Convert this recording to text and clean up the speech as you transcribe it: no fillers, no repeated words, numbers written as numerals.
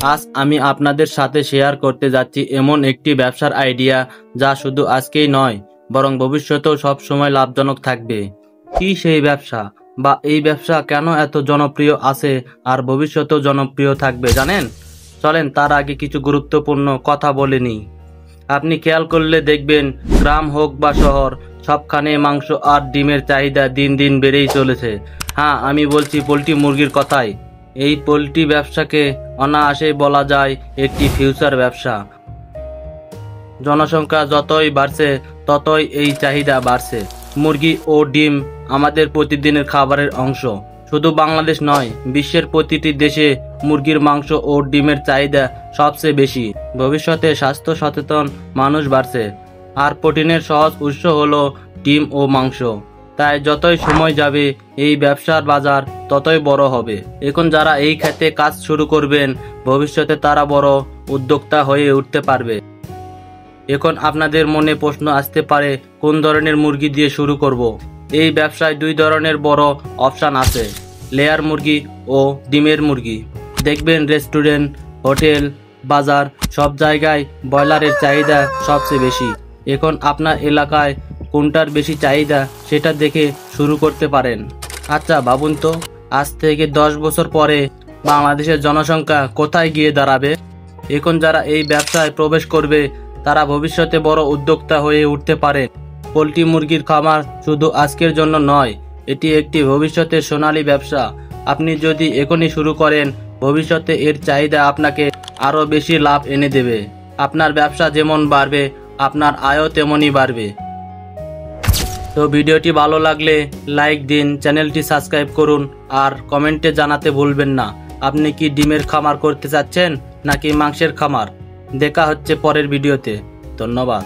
আজ আমি আপনাদের সাথে শেয়ার করতে যাচ্ছি এমন একটি ব্যবসার আইডিয়া যা শুধু আজকেই নয় বরং ভবিষ্যতেও সব সময় লাভজনক থাকবে। কি সেই ব্যবসা, বা এই ব্যবসা কেন এত জনপ্রিয় আছে আর ভবিষ্যতেও জনপ্রিয় থাকবে জানেন? চলেন তার আগে কিছু গুরুত্বপূর্ণ কথা বলে নিই। আপনি খেয়াল করলে দেখবেন, গ্রাম হোক বা শহর, সবখানে মাংস আর ডিমের চাহিদা দিন দিন বেড়েই চলেছে। হ্যাঁ, আমি বলছি পোল্ট্রি মুরগির কথাই। এই পোল্ট্রি ব্যবসাকে অনায়াসেই বলা যায় একটি ফিউচার ব্যবসা। জনসংখ্যা যতই বাড়ছে ততই এই চাহিদা বাড়ছে। মুরগি ও ডিম আমাদের প্রতিদিনের খাবারের অংশ। শুধু বাংলাদেশ নয়, বিশ্বের প্রতিটি দেশে মুরগির মাংস ও ডিমের চাহিদা সবচেয়ে বেশি। ভবিষ্যতে স্বাস্থ্য সচেতন মানুষ বাড়ছে, আর প্রোটিনের সহজ উৎস হলো ডিম ও মাংস। তাই যতই সময় যাবে এই ব্যবসার বাজার ততই বড় হবে। এখন যারা এই খাতে কাজ শুরু করবেন, ভবিষ্যতে তারা বড় উদ্যোক্তা হয়ে উঠতে পারবে। এখন আপনাদের মনে প্রশ্ন আসতে পারে, কোন ধরনের মুরগি দিয়ে শুরু করব? এই ব্যবসায় দুই ধরনের বড় অপশান আছে, লেয়ার মুরগি ও ডিমের মুরগি। দেখবেন রেস্টুরেন্ট, হোটেল, বাজার সব জায়গায় ব্রয়লারের চাহিদা সবচেয়ে বেশি। এখন আপনার এলাকায় কোনটার বেশি চাহিদা সেটা দেখে শুরু করতে পারেন। আচ্ছা ভাবুন তো, আজ থেকে 10 বছর পরে বাংলাদেশের জনসংখ্যা কোথায় গিয়ে দাঁড়াবে? এখন যারা এই ব্যবসায় প্রবেশ করবে তারা ভবিষ্যতে বড় উদ্যোক্তা হয়ে উঠতে পারে। পোল্ট্রি মুরগির খামার শুধু আজকের জন্য নয়, এটি একটি ভবিষ্যতের সোনালী ব্যবসা। আপনি যদি এখনই শুরু করেন, ভবিষ্যতে এর চাহিদা আপনাকে আরও বেশি লাভ এনে দেবে। আপনার ব্যবসা যেমন বাড়বে, আপনার আয়ও তেমনই বাড়বে। তো ভিডিওটি ভালো লাগলে লাইক দিন, চ্যানেলটি সাবস্ক্রাইব করুন, আর কমেন্টে জানাতে ভুলবেন না আপনি কি ডিমের খামার করতে চাচ্ছেন নাকি মাংসের খামার। দেখা হচ্ছে পরের ভিডিওতে। ধন্যবাদ।